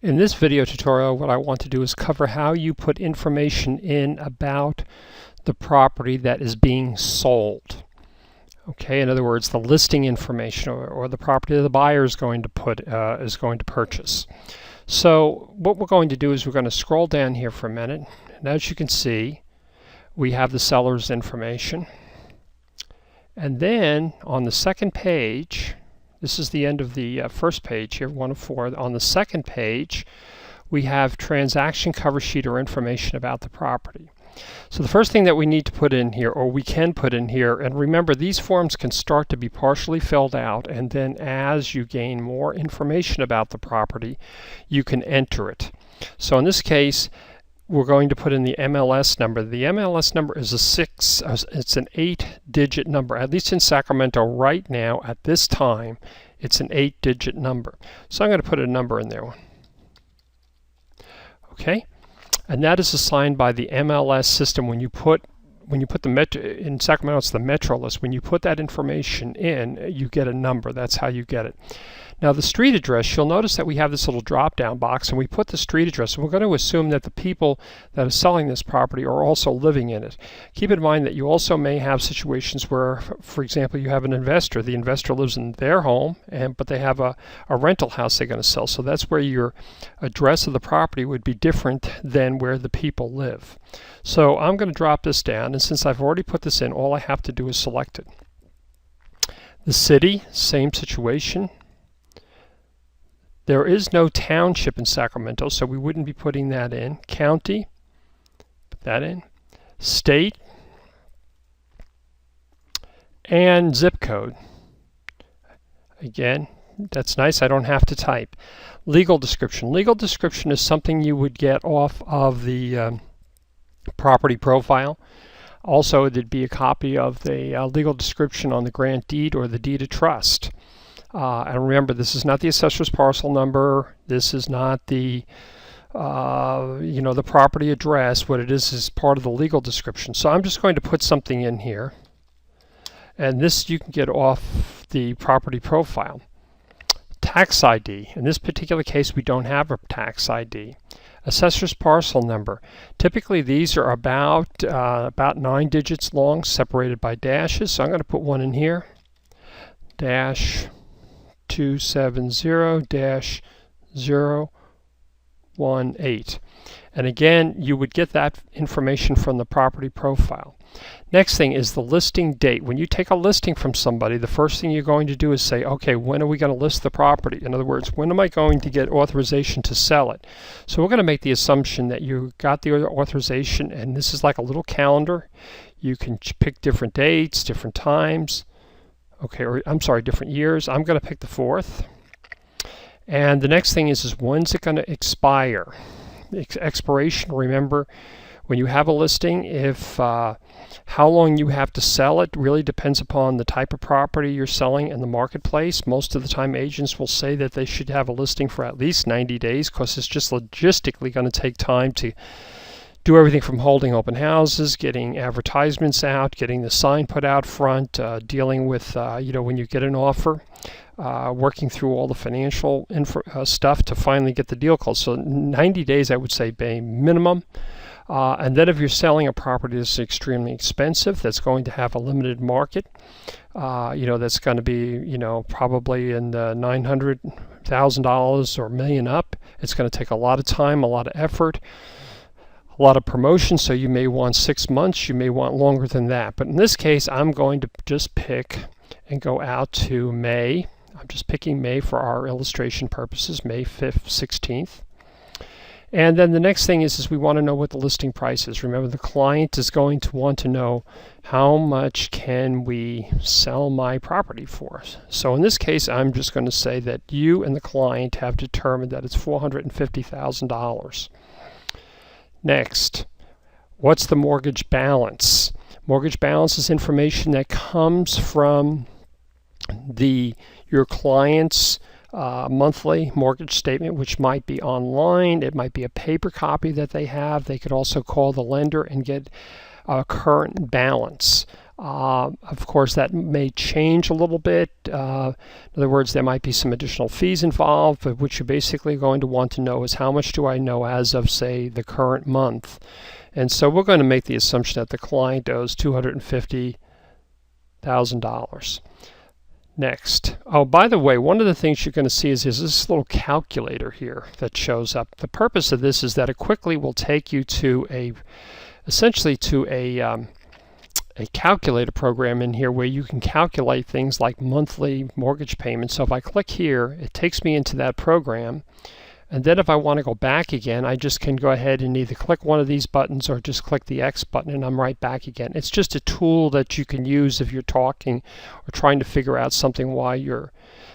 In this video tutorial, what I want to do is cover how you put information in about the property that is being sold. Okay, in other words, the listing information or the property that the buyer is going to purchase. So what we're going to do is we're going to scroll down here for a minute, and as you can see, we have the seller's information. And then on the second page, this is the end of the first page here, 1 of 4. On the second page, we have transaction cover sheet or information about the property. So the first thing that we need to put in here, or we can put in here, and remember these forms can start to be partially filled out, and then as you gain more information about the property, you can enter it. So in this case, we're going to put in the MLS number. The MLS number is it's an 8-digit number. At least in Sacramento right now, at this time, it's an 8-digit number. So I'm going to put a number in there. Okay, and that is assigned by the MLS system. When you put the metro in Sacramento, it's the Metro list. When you put that information in, you get a number. That's how you get it. Now the street address, you'll notice that we have this little drop-down box, and we put the street address, and we're going to assume that the people that are selling this property are also living in it. Keep in mind that you also may have situations where, for example, you have an investor. The investor lives in their home, but they have a rental house they're going to sell. So that's where your address of the property would be different than where the people live. So I'm going to drop this down, and since I've already put this in, all I have to do is select it. The city, same situation. There is no township in Sacramento, so we wouldn't be putting that in. County, put that in. State, and zip code. Again, that's nice, I don't have to type. Legal description. Legal description is something you would get off of the property profile. Also, there'd be a copy of the legal description on the grant deed or the deed of trust. And remember, this is not the assessor's parcel number. This is not the the property address. What it is part of the legal description. So I'm just going to put something in here, and this you can get off the property profile. Tax ID. In this particular case, we don't have a tax ID. Assessor's parcel number. Typically, these are about 9 digits long, separated by dashes. So I'm going to put one in here. Dash 270-018. And again, you would get that information from the property profile. Next thing is the listing date. When you take a listing from somebody, the first thing you're going to do is say, okay, when are we going to list the property? In other words, when am I going to get authorization to sell it? So we're going to make the assumption that you got the authorization, and this is like a little calendar. You can pick different dates, different times. Okay, or I'm sorry, different years. I'm going to pick the 4th. And the next thing is when's it going to expire? Expiration, remember, when you have a listing, if how long you have to sell it really depends upon the type of property you're selling in the marketplace. Most of the time, agents will say that they should have a listing for at least 90 days because it's just logistically going to take time to do everything from holding open houses, getting advertisements out, getting the sign put out front, dealing with, when you get an offer, working through all the financial stuff to finally get the deal closed. So 90 days, I would say, minimum. And then if you're selling a property that's extremely expensive, that's going to have a limited market, that's going to be, probably in the $900,000 or $1 million up, it's going to take a lot of time, a lot of effort, a lot of promotion, so you may want 6 months, you may want longer than that. But in this case, I'm going to just pick and go out to May. I'm just picking May for our illustration purposes, May 5th, 16th. And then the next thing is we want to know what the listing price is. Remember, the client is going to want to know how much can we sell my property for. So in this case, I'm just going to say that you and the client have determined that it's $450,000. Next, what's the mortgage balance? Mortgage balance is information that comes from your client's monthly mortgage statement, which might be online. It might be a paper copy that they have. They could also call the lender and get current balance. Of course, that may change a little bit. In other words, there might be some additional fees involved, but what you're basically going to want to know is how much do I know as of, say, the current month. And so we're going to make the assumption that the client owes $250,000. Next. Oh, by the way, one of the things you're going to see is this little calculator here that shows up. The purpose of this is that it quickly will take you to essentially to a calculator program in here where you can calculate things like monthly mortgage payments. So if I click here, it takes me into that program. And then if I want to go back again, I just can go ahead and either click one of these buttons or just click the X button and I'm right back again. It's just a tool that you can use if you're talking or trying to figure out something while you're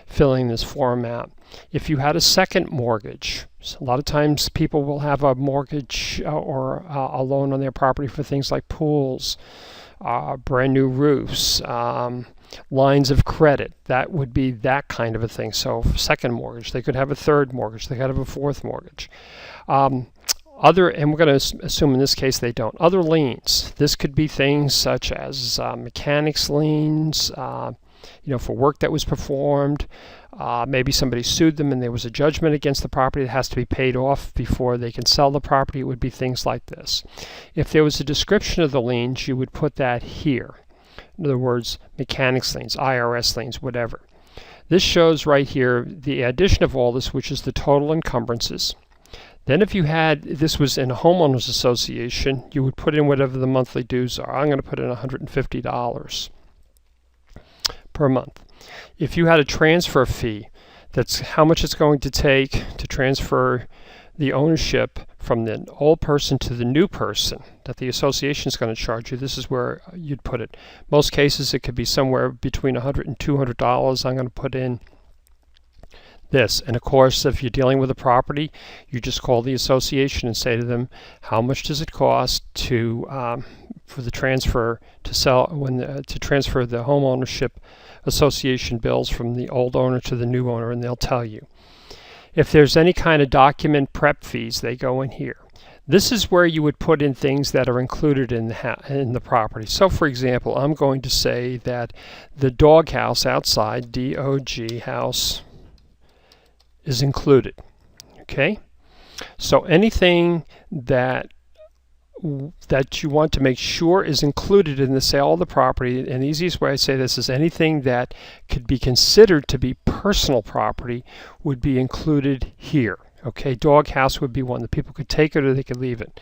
filling this form out. If you had a second mortgage, so a lot of times people will have a mortgage or a loan on their property for things like pools, brand new roofs, lines of credit. That would be that kind of a thing. So second mortgage, they could have a third mortgage, they could have a fourth mortgage. And we're going to assume in this case they don't. Other liens. This could be things such as mechanics liens, for work that was performed. Maybe somebody sued them and there was a judgment against the property that has to be paid off before they can sell the property. It would be things like this. If there was a description of the liens, you would put that here. In other words, mechanics liens, IRS liens, whatever. This shows right here the addition of all this, which is the total encumbrances. Then if you had, this was in a homeowners association, you would put in whatever the monthly dues are. I'm going to put in $150 per month. If you had a transfer fee, that's how much it's going to take to transfer the ownership from the old person to the new person that the association is going to charge you. This is where you'd put it. Most cases it could be somewhere between $100 and $200. I'm going to put in this. And of course, if you're dealing with a property, you just call the association and say to them, how much does it cost to for the transfer to to transfer the home ownership association bills from the old owner to the new owner, and they'll tell you. If there's any kind of document prep fees, they go in here. This is where you would put in things that are included in the property. So for example, I'm going to say that the dog house outside, DOG house, is included. Okay? So anything that you want to make sure is included in the sale of the property, and the easiest way I say this is anything that could be considered to be personal property would be included here. Okay, dog house would be one that people could take it or they could leave it.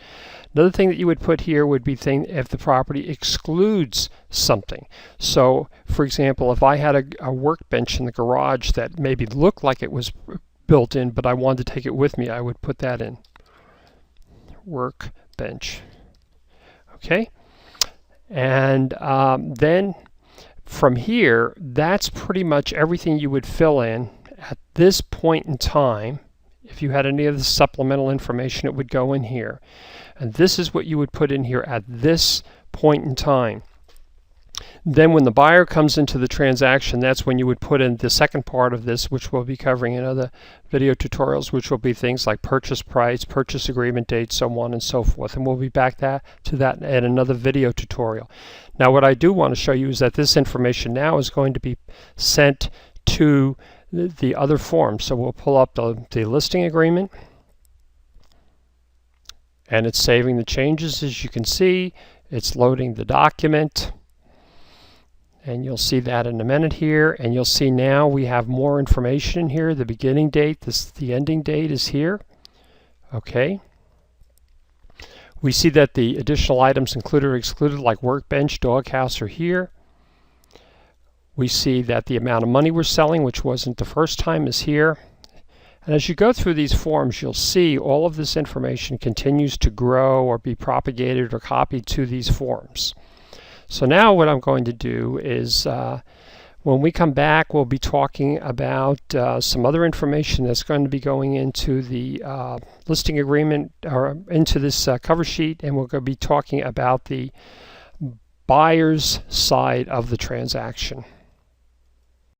Another thing that you would put here would be if the property excludes something. So for example, if I had a workbench in the garage that maybe looked like it was built in, but I wanted to take it with me, I would put that in. Workbench. Okay, and then from here, that's pretty much everything you would fill in at this point in time. If you had any of the supplemental information, it would go in here. And this is what you would put in here at this point in time. Then when the buyer comes into the transaction, that's when you would put in the second part of this, which we'll be covering in other video tutorials, which will be things like purchase price, purchase agreement date, so on and so forth. And we'll be back to that in another video tutorial. Now what I do want to show you is that this information now is going to be sent to the other form. So we'll pull up the listing agreement, and it's saving the changes. As you can see, it's loading the document. And you'll see that in a minute here, and you'll see now we have more information here. The beginning date, the ending date is here. Okay. We see that the additional items included or excluded, like workbench, doghouse, are here. We see that the amount of money we're selling, which wasn't the first time, is here. And as you go through these forms, you'll see all of this information continues to grow or be propagated or copied to these forms. So now what I'm going to do is when we come back, we'll be talking about some other information that's going to be going into the listing agreement or into this cover sheet, and we're going to be talking about the buyer's side of the transaction.